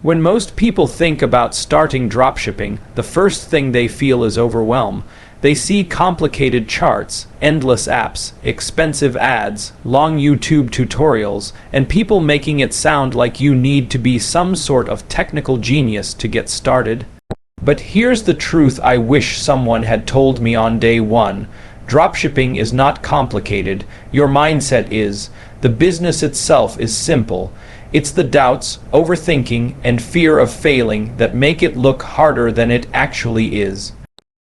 When most people think about starting dropshipping, the first thing they feel is overwhelm. They see complicated charts, endless apps, expensive ads, long YouTube tutorials, and people making it sound like you need to be some sort of technical genius to get started. But here's the truth I wish someone had told me on day one. Dropshipping is not complicated. Your mindset is. The business itself is simple. It's the doubts, overthinking, and fear of failing that make it look harder than it actually is.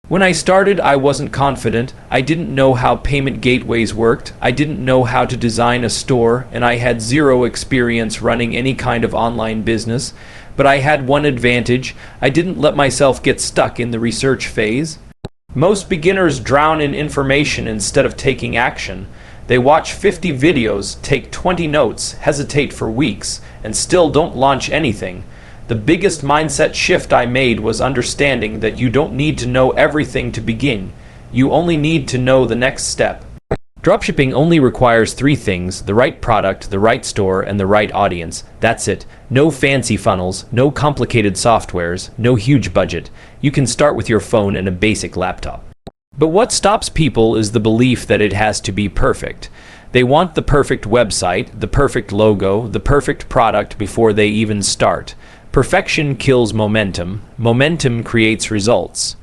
When I started, I wasn't confident. I didn't know how payment gateways worked. I didn't know how to design a store, and I had zero experience running any kind of online business. But I had one advantage. I didn't let myself get stuck in the research phase. Most beginners drown in information instead of taking action. They watch 50 videos, take 20 notes, hesitate for weeks, and still don't launch anything. The biggest mindset shift I made was understanding that you don't need to know everything to begin. You only need to know the next step. Dropshipping only requires 3 things: the right product, the right store, and the right audience. That's it. No fancy funnels, no complicated softwares, no huge budget. You can start with your phone and a basic laptop. But what stops people is the belief that it has to be perfect. They want the perfect website, the perfect logo, the perfect product before they even start. Perfection kills momentum. Momentum creates results.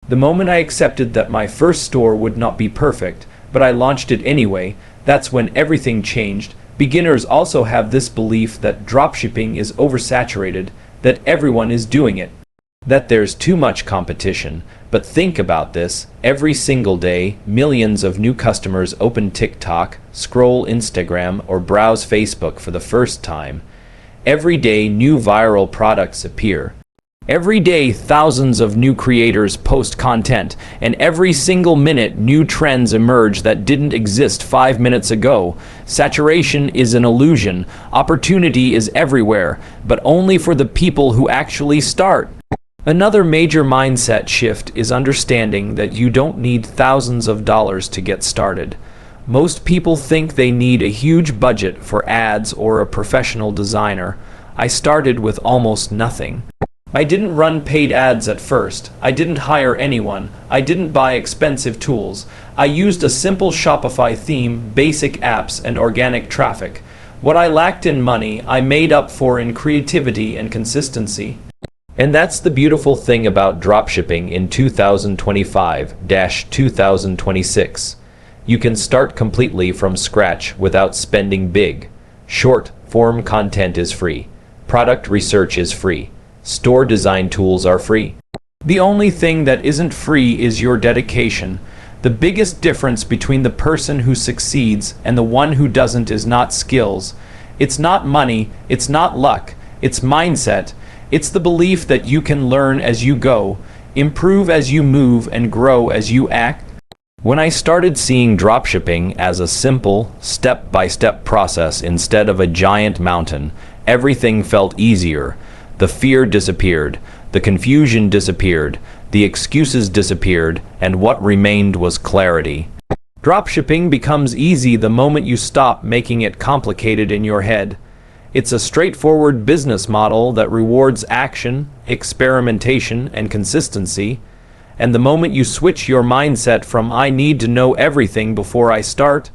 The moment I accepted that my first store would not be perfect, but I launched it anyway, that's when everything changed. Beginners also have this belief that dropshipping is oversaturated, that everyone is doing it, that there's too much competition. But think about this. Every single day, millions of new customers open TikTok, scroll Instagram, or browse Facebook for the first time. Every day, new viral products appear. Every day, thousands of new creators post content, and every single minute, new trends emerge that didn't exist 5 minutes ago. Saturation is an illusion. Opportunity is everywhere, but only for the people who actually start. Another major mindset shift is understanding that you don't need thousands of dollars to get started. Most people think they need a huge budget for ads or a professional designer. I started with almost nothing. I didn't run paid ads at first. I didn't hire anyone. I didn't buy expensive tools. I used a simple Shopify theme, basic apps, and organic traffic. What I lacked in money, I made up for in creativity and consistency. And that's the beautiful thing about dropshipping in 2025-2026. You can start completely from scratch without spending big. Short form content is free. Product research is free. Store design tools are free. The only thing that isn't free is your dedication. The biggest difference between the person who succeeds and the one who doesn't is not skills. It's not money, it's not luck, it's mindset. It's the belief that you can learn as you go, improve as you move, and grow as you act. When I started seeing dropshipping as a simple, step-by-step process instead of a giant mountain, everything felt easier. The fear disappeared, the confusion disappeared, the excuses disappeared, and what remained was clarity. Dropshipping becomes easy the moment you stop making it complicated in your head. It's a straightforward business model that rewards action, experimentation, and consistency. And the moment you switch your mindset from "I need to know everything before I start"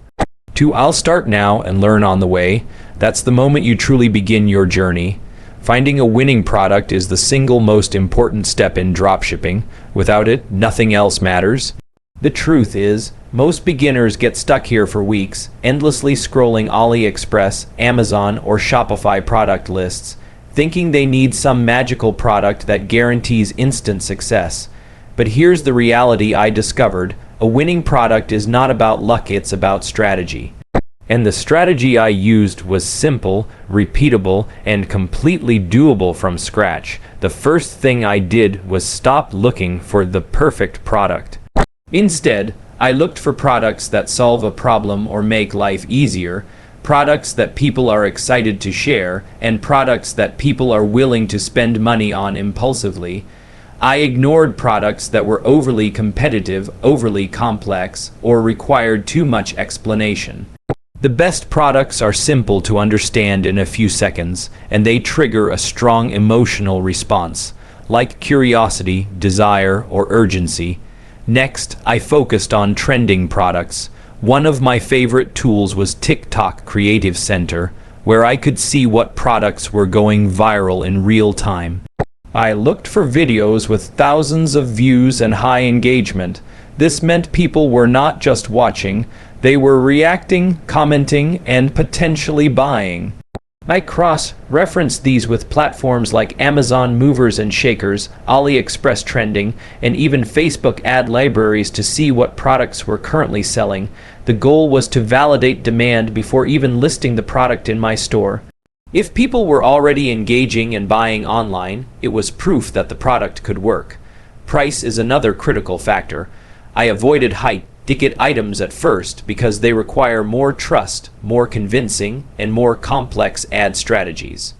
to "I'll start now and learn on the way," that's the moment you truly begin your journey. Finding a winning product is the single most important step in dropshipping. Without it, nothing else matters. The truth is, most beginners get stuck here for weeks, endlessly scrolling AliExpress, Amazon, or Shopify product lists, thinking they need some magical product that guarantees instant success. But here's the reality I discovered: a winning product is not about luck, it's about strategy. And the strategy I used was simple, repeatable, and completely doable from scratch. The first thing I did was stop looking for the perfect product. Instead, I looked for products that solve a problem or make life easier, products that people are excited to share, and products that people are willing to spend money on impulsively. I ignored products that were overly competitive, overly complex, or required too much explanation. The best products are simple to understand in a few seconds, and they trigger a strong emotional response, like curiosity, desire, or urgency. Next, I focused on trending products. One of my favorite tools was TikTok Creative Center, where I could see what products were going viral in real time. I looked for videos with thousands of views and high engagement. This meant people were not just watching, they were reacting, commenting, and potentially buying. I cross-referenced these with platforms like Amazon Movers and Shakers, AliExpress Trending, and even Facebook ad libraries to see what products were currently selling. The goal was to validate demand before even listing the product in my store. If people were already engaging and buying online, it was proof that the product could work. Price is another critical factor. I avoided high-ticket items at first because they require more trust, more convincing, and more complex ad strategies.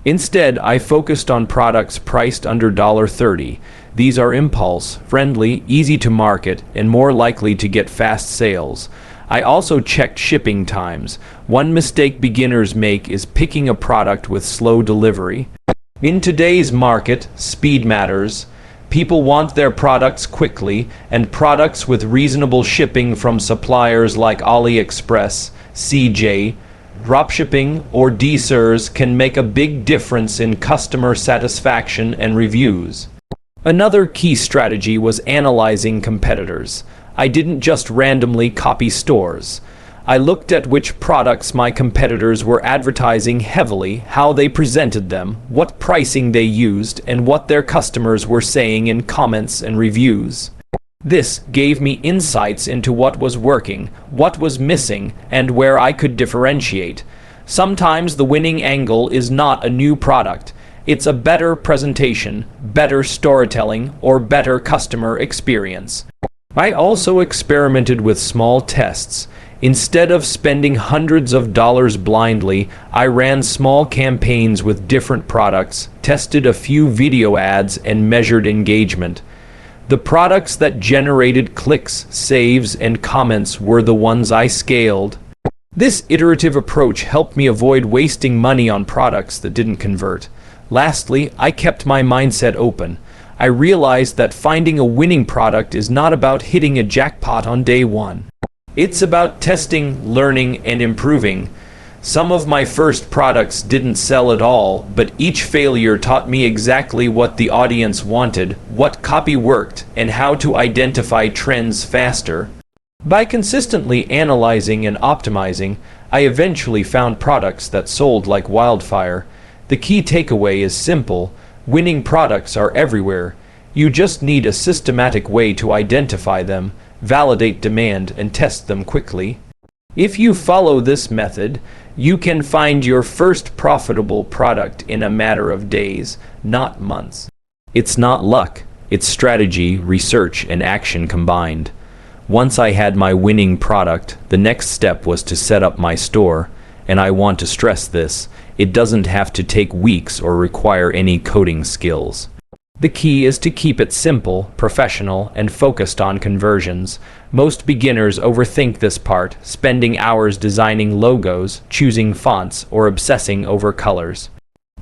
Instead, I focused on products priced under $30. These are impulse-friendly, easy to market, and more likely to get fast sales. I also checked shipping times. One mistake beginners make is picking a product with slow delivery. In today's market, speed matters. People want their products quickly, and products with reasonable shipping from suppliers like AliExpress, CJ, Dropshipping, or DSers can make a big difference in customer satisfaction and reviews. Another key strategy was analyzing competitors. I didn't just randomly copy stores. I looked at which products my competitors were advertising heavily, how they presented them, what pricing they used, and what their customers were saying in comments and reviews. This gave me insights into what was working, what was missing, and where I could differentiate. Sometimes the winning angle is not a new product. It's a better presentation, better storytelling, or better customer experience. I also experimented with small tests. Instead of spending hundreds of dollars blindly, I ran small campaigns with different products, tested a few video ads, and measured engagement. The products that generated clicks, saves, and comments were the ones I scaled. This iterative approach helped me avoid wasting money on products that didn't convert. Lastly, I kept my mindset open. I realized that finding a winning product is not about hitting a jackpot on day one. It's about testing, learning, and improving. Some of my first products didn't sell at all, but each failure taught me exactly what the audience wanted, what copy worked, and how to identify trends faster. By consistently analyzing and optimizing, I eventually found products that sold like wildfire. The key takeaway is simple. Winning products are everywhere. You just need a systematic way to identify them, validate demand, and test them quickly. If you follow this method, you can find your first profitable product in a matter of days, not months. It's not luck, it's strategy, research, and action combined. Once I had my winning product, the next step was to set up my store, and I want to stress this, it doesn't have to take weeks or require any coding skills. The key is to keep it simple, professional, and focused on conversions. Most beginners overthink this part, spending hours designing logos, choosing fonts, or obsessing over colors.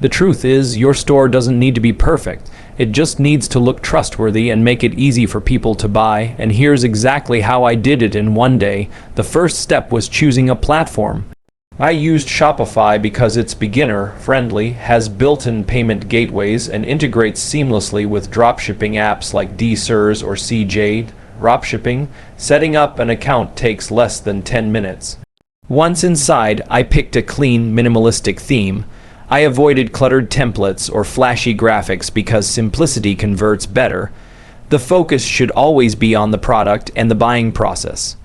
The truth is, your store doesn't need to be perfect. It just needs to look trustworthy and make it easy for people to buy, and here's exactly how I did it in one day. The first step was choosing a platform. I used Shopify because it's beginner-friendly, has built-in payment gateways, and integrates seamlessly with dropshipping apps like DSers or CJ. Dropshipping, setting up an account takes less than 10 minutes. Once inside, I picked a clean, minimalistic theme. I avoided cluttered templates or flashy graphics because simplicity converts better. The focus should always be on the product and the buying process.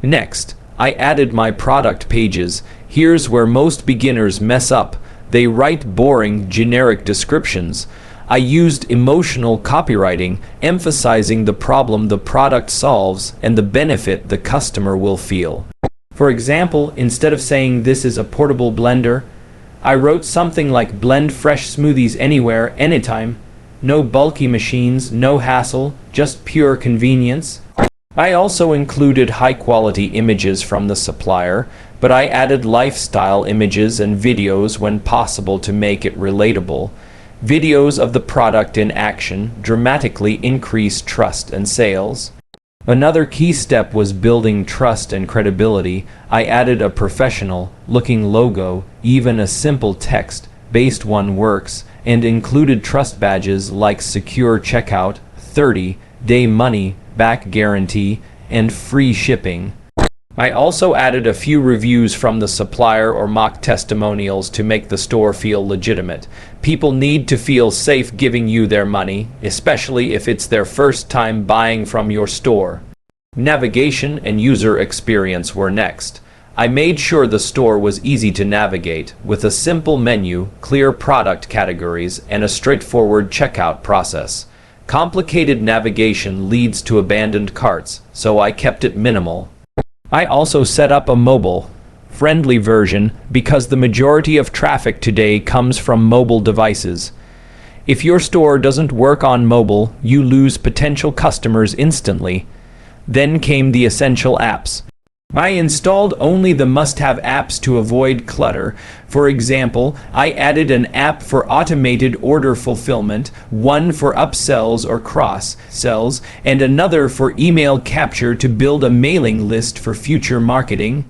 Next, I added my product pages. Here's where most beginners mess up. They write boring, generic descriptions. I used emotional copywriting, emphasizing the problem the product solves and the benefit the customer will feel. For example, instead of saying this is a portable blender, I wrote something like blend fresh smoothies anywhere, anytime. No bulky machines, no hassle, just pure convenience. I also included high-quality images from the supplier. but I added lifestyle images and videos when possible to make it relatable. Videos of the product in action dramatically increase trust and sales. Another key step was building trust and credibility. I added a professional-looking logo, even a simple text-based one works, and included trust badges like secure checkout, 30-day money-back guarantee, and free shipping. I also added a few reviews from the supplier or mock testimonials to make the store feel legitimate. People need to feel safe giving you their money, especially if it's their first time buying from your store. Navigation and user experience were next. I made sure the store was easy to navigate, with a simple menu, clear product categories, and a straightforward checkout process. Complicated navigation leads to abandoned carts, so I kept it minimal. I also set up a mobile-friendly version because the majority of traffic today comes from mobile devices. If your store doesn't work on mobile, you lose potential customers instantly. Then came the essential apps. I installed only the must-have apps to avoid clutter. For example, I added an app for automated order fulfillment, one for upsells or cross-sells, and another for email capture to build a mailing list for future marketing.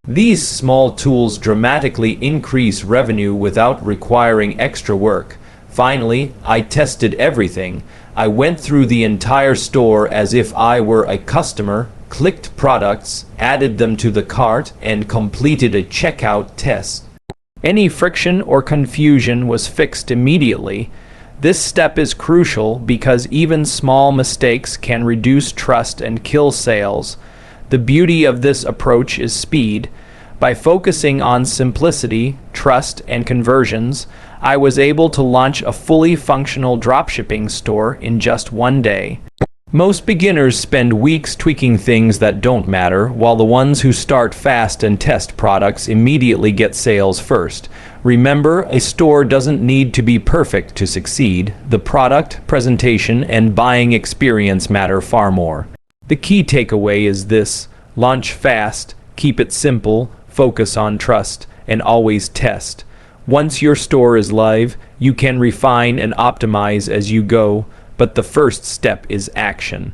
These small tools dramatically increase revenue without requiring extra work. Finally, I tested everything. I went through the entire store as if I were a customer, clicked products, added them to the cart, and completed a checkout test. Any friction or confusion was fixed immediately. This step is crucial because even small mistakes can reduce trust and kill sales. The beauty of this approach is speed. By focusing on simplicity, trust, and conversions, I was able to launch a fully functional dropshipping store in just one day. Most beginners spend weeks tweaking things that don't matter, while the ones who start fast and test products immediately get sales first. Remember, a store doesn't need to be perfect to succeed. The product, presentation, and buying experience matter far more. The key takeaway is this: launch fast, keep it simple, focus on trust, and always test. Once your store is live, you can refine and optimize as you go. But the first step is action.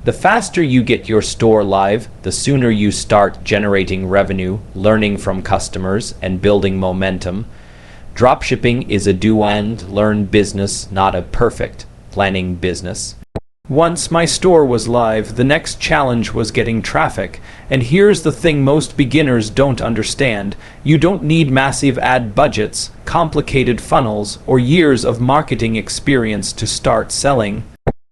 The faster you get your store live, the sooner you start generating revenue, learning from customers, and building momentum. Dropshipping is a do-and-learn business, not a perfect planning business. Once my store was live, the next challenge was getting traffic. And here's the thing most beginners don't understand. You don't need massive ad budgets, complicated funnels, or years of marketing experience to start selling.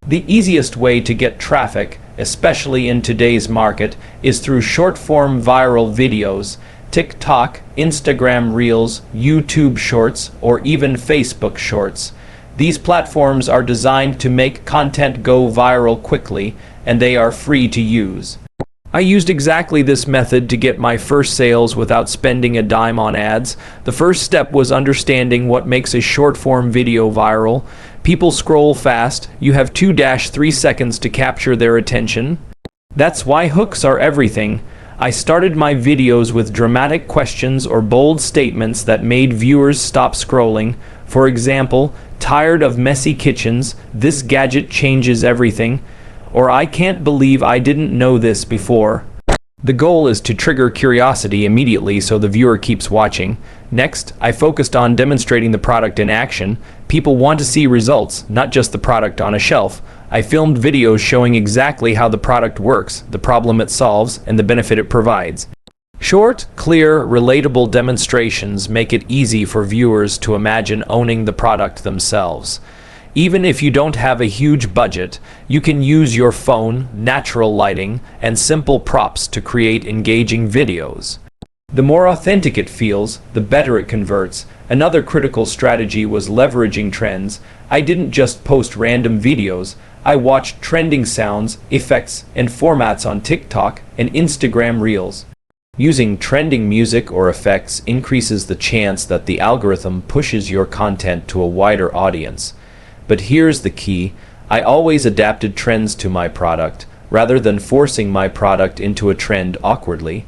The easiest way to get traffic, especially in today's market, is through short-form viral videos. TikTok, Instagram Reels, YouTube Shorts, or even Facebook Shorts. These platforms are designed to make content go viral quickly, and they are free to use. I used exactly this method to get my first sales without spending a dime on ads. The first step was understanding what makes a short-form video viral. People scroll fast. You have 2-3 seconds to capture their attention. That's why hooks are everything. I started my videos with dramatic questions or bold statements that made viewers stop scrolling. For example, tired of messy kitchens, this gadget changes everything, or I can't believe I didn't know this before. The goal is to trigger curiosity immediately so the viewer keeps watching. Next, I focused on demonstrating the product in action. People want to see results, not just the product on a shelf. I filmed videos showing exactly how the product works, the problem it solves, and the benefit it provides. Short, clear, relatable demonstrations make it easy for viewers to imagine owning the product themselves. Even if you don't have a huge budget, you can use your phone, natural lighting, and simple props to create engaging videos. The more authentic it feels, the better it converts. Another critical strategy was leveraging trends. I didn't just post random videos. I watched trending sounds, effects, and formats on TikTok and Instagram Reels. Using trending music or effects increases the chance that the algorithm pushes your content to a wider audience. But here's the key: I always adapted trends to my product, rather than forcing my product into a trend awkwardly.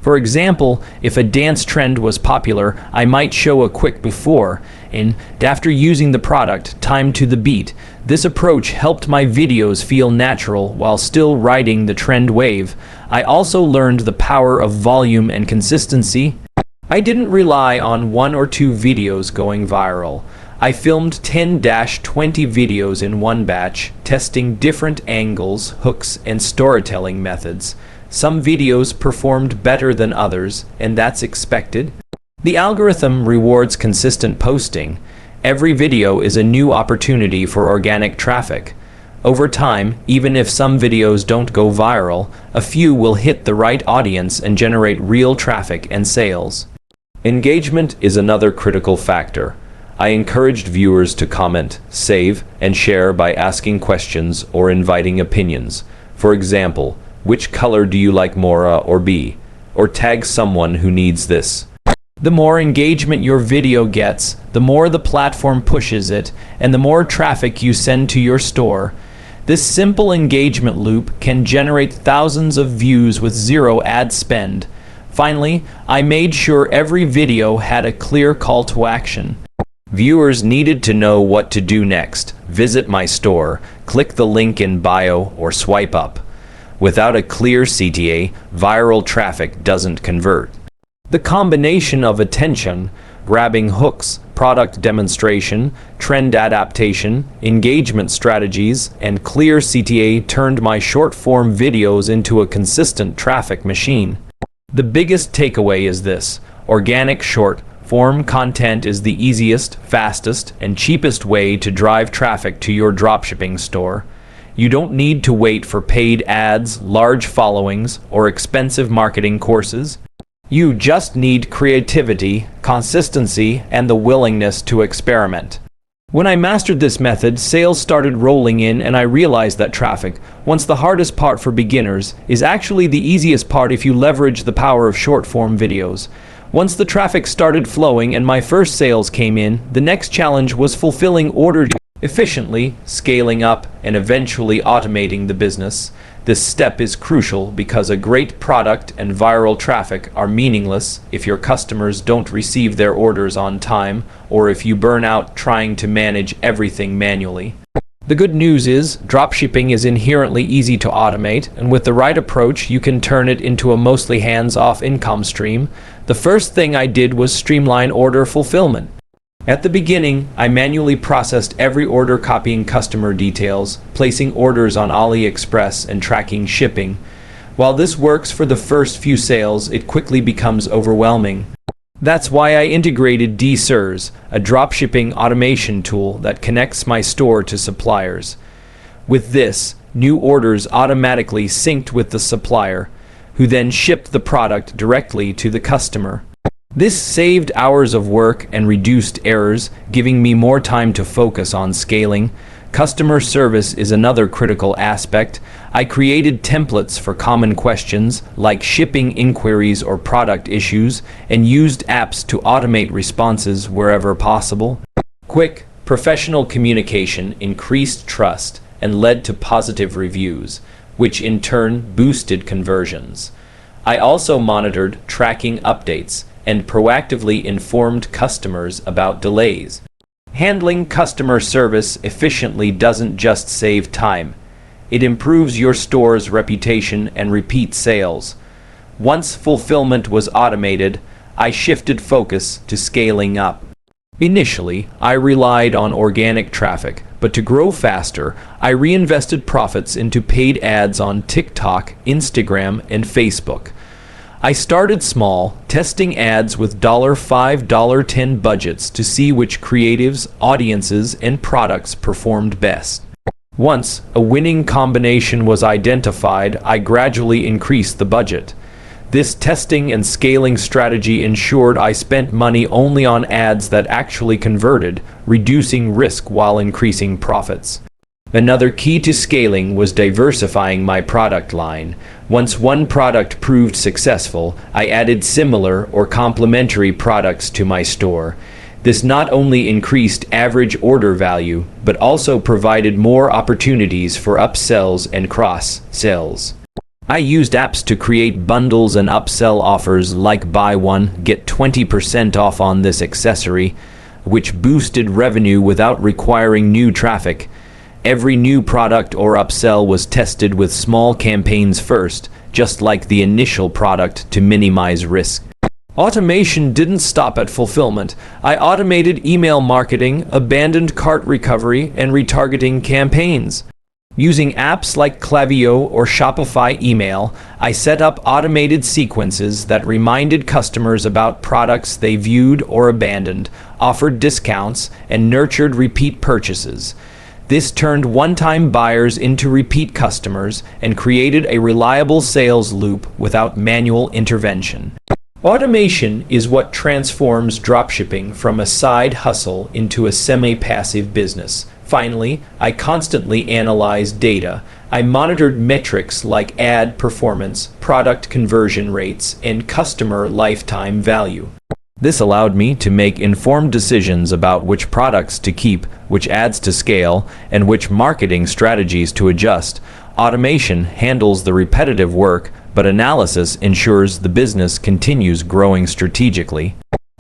For example, if a dance trend was popular, I might show a quick before and after using the product, timed to the beat. This approach helped my videos feel natural while still riding the trend wave. I also learned the power of volume and consistency. I didn't rely on 1 or 2 videos going viral. I filmed 10-20 videos in one batch, testing different angles, hooks, and storytelling methods. Some videos performed better than others, and that's expected. The algorithm rewards consistent posting. Every video is a new opportunity for organic traffic. Over time, even if some videos don't go viral, a few will hit the right audience and generate real traffic and sales. Engagement is another critical factor. I encouraged viewers to comment, save, and share by asking questions or inviting opinions. For example, which color do you like, Mora or B? Or tag someone who needs this. The more engagement your video gets, the more the platform pushes it, and the more traffic you send to your store. This simple engagement loop can generate thousands of views with zero ad spend. Finally, I made sure every video had a clear call to action. Viewers needed to know what to do next. Visit my store, click the link in bio, or swipe up. Without a clear CTA, viral traffic doesn't convert. The combination of attention, grabbing hooks, product demonstration, trend adaptation, engagement strategies, and clear CTA turned my short-form videos into a consistent traffic machine. The biggest takeaway is this: organic short-form content is the easiest, fastest, and cheapest way to drive traffic to your dropshipping store. You don't need to wait for paid ads, large followings, or expensive marketing courses. You just need creativity, consistency, and the willingness to experiment. When I mastered this method, sales started rolling in, and I realized that traffic, once the hardest part for beginners, is actually the easiest part if you leverage the power of short-form videos. Once the traffic started flowing and my first sales came in, the next challenge was fulfilling orders efficiently, scaling up, and eventually automating the business. This step is crucial because a great product and viral traffic are meaningless if your customers don't receive their orders on time, or if you burn out trying to manage everything manually. The good news is, dropshipping is inherently easy to automate, and with the right approach, you can turn it into a mostly hands-off income stream. The first thing I did was streamline order fulfillment. At the beginning, I manually processed every order, copying customer details, placing orders on AliExpress, and tracking shipping. While this works for the first few sales, it quickly becomes overwhelming. That's why I integrated DSers, a dropshipping automation tool that connects my store to suppliers. With this, new orders automatically synced with the supplier, who then shipped the product directly to the customer. This saved hours of work and reduced errors, giving me more time to focus on scaling. Customer service is another critical aspect. I created templates for common questions like shipping inquiries or product issues, and used apps to automate responses wherever possible. Quick, professional communication increased trust and led to positive reviews, which in turn boosted conversions. I also monitored tracking updates and proactively informed customers about delays. Handling customer service efficiently doesn't just save time. It improves your store's reputation and repeat sales. Once fulfillment was automated, I shifted focus to scaling up. Initially, I relied on organic traffic, but to grow faster, I reinvested profits into paid ads on TikTok, Instagram, and Facebook. I started small, testing ads with $5, $10 budgets to see which creatives, audiences, and products performed best. Once a winning combination was identified, I gradually increased the budget. This testing and scaling strategy ensured I spent money only on ads that actually converted, reducing risk while increasing profits. Another key to scaling was diversifying my product line. Once one product proved successful, I added similar or complementary products to my store. This not only increased average order value, but also provided more opportunities for upsells and cross-sells. I used apps to create bundles and upsell offers like buy one, get 20% off on this accessory, which boosted revenue without requiring new traffic. Every new product or upsell was tested with small campaigns first, just like the initial product, to minimize risk. Automation didn't stop at fulfillment. I automated email marketing, abandoned cart recovery, and retargeting campaigns. Using apps like Klaviyo or Shopify Email, I set up automated sequences that reminded customers about products they viewed or abandoned, offered discounts, and nurtured repeat purchases. This turned one-time buyers into repeat customers and created a reliable sales loop without manual intervention. Automation is what transforms dropshipping from a side hustle into a semi-passive business. Finally, I constantly analyzed data. I monitored metrics like ad performance, product conversion rates, and customer lifetime value. This allowed me to make informed decisions about which products to keep, which ads to scale, and which marketing strategies to adjust. Automation handles the repetitive work, but analysis ensures the business continues growing strategically.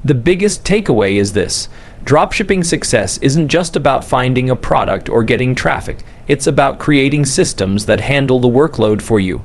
The biggest takeaway is this: dropshipping success isn't just about finding a product or getting traffic. It's about creating systems that handle the workload for you.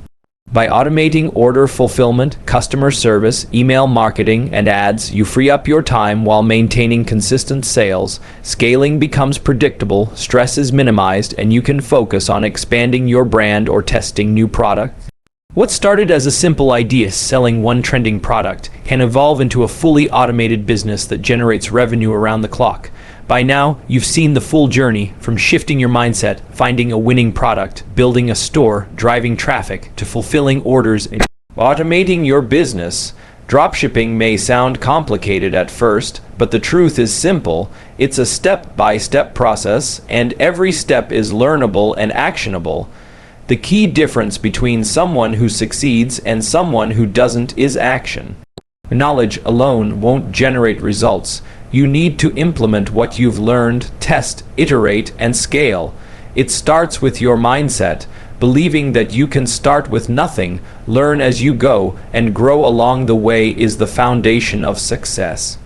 By automating order fulfillment, customer service, email marketing, and ads, you free up your time while maintaining consistent sales. Scaling becomes predictable, stress is minimized, and you can focus on expanding your brand or testing new products. What started as a simple idea, selling one trending product, can evolve into a fully automated business that generates revenue around the clock. By now, you've seen the full journey, from shifting your mindset, finding a winning product, building a store, driving traffic, to fulfilling orders and automating your business. Dropshipping may sound complicated at first, but the truth is simple. It's a step-by-step process, and every step is learnable and actionable. The key difference between someone who succeeds and someone who doesn't is action. Knowledge alone won't generate results. You need to implement what you've learned, test, iterate, and scale. It starts with your mindset, believing that you can start with nothing, learn as you go, and grow along the way is the foundation of success.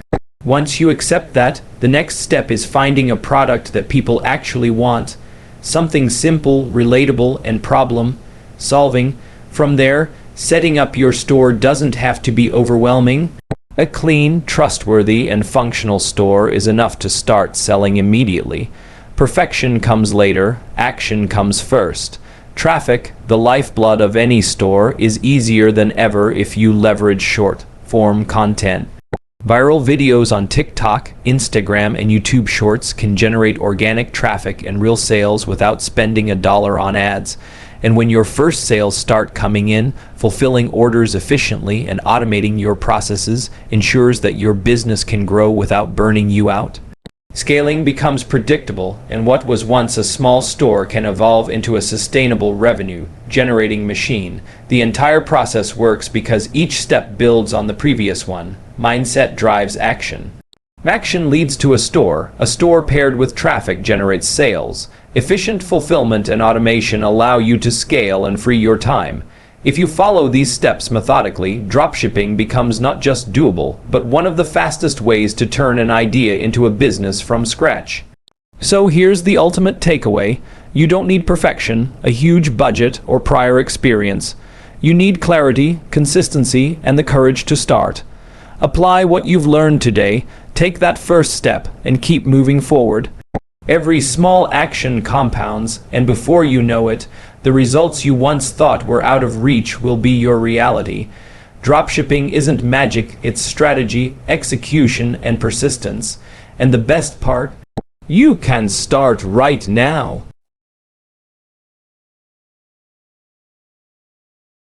Once you accept that, the next step is finding a product that people actually want. Something simple, relatable, and problem-solving. From there, setting up your store doesn't have to be overwhelming. A clean, trustworthy, and functional store is enough to start selling immediately. Perfection comes later, action comes first. Traffic, the lifeblood of any store, is easier than ever if you leverage short-form content. Viral videos on TikTok, Instagram, and YouTube Shorts can generate organic traffic and real sales without spending $1 on ads. And when your first sales start coming in, fulfilling orders efficiently and automating your processes ensures that your business can grow without burning you out. Scaling becomes predictable, and what was once a small store can evolve into a sustainable revenue-generating machine. The entire process works because each step builds on the previous one. Mindset drives action. Action leads to a store. A store paired with traffic generates sales. Efficient fulfillment and automation allow you to scale and free your time. If you follow these steps methodically, dropshipping becomes not just doable, but one of the fastest ways to turn an idea into a business from scratch. So here's the ultimate takeaway. You don't need perfection, a huge budget, or prior experience. You need clarity, consistency, and the courage to start. Apply what you've learned today, take that first step, and keep moving forward. Every small action compounds, and before you know it, the results you once thought were out of reach will be your reality. Dropshipping isn't magic, it's strategy, execution, and persistence. And the best part, you can start right now.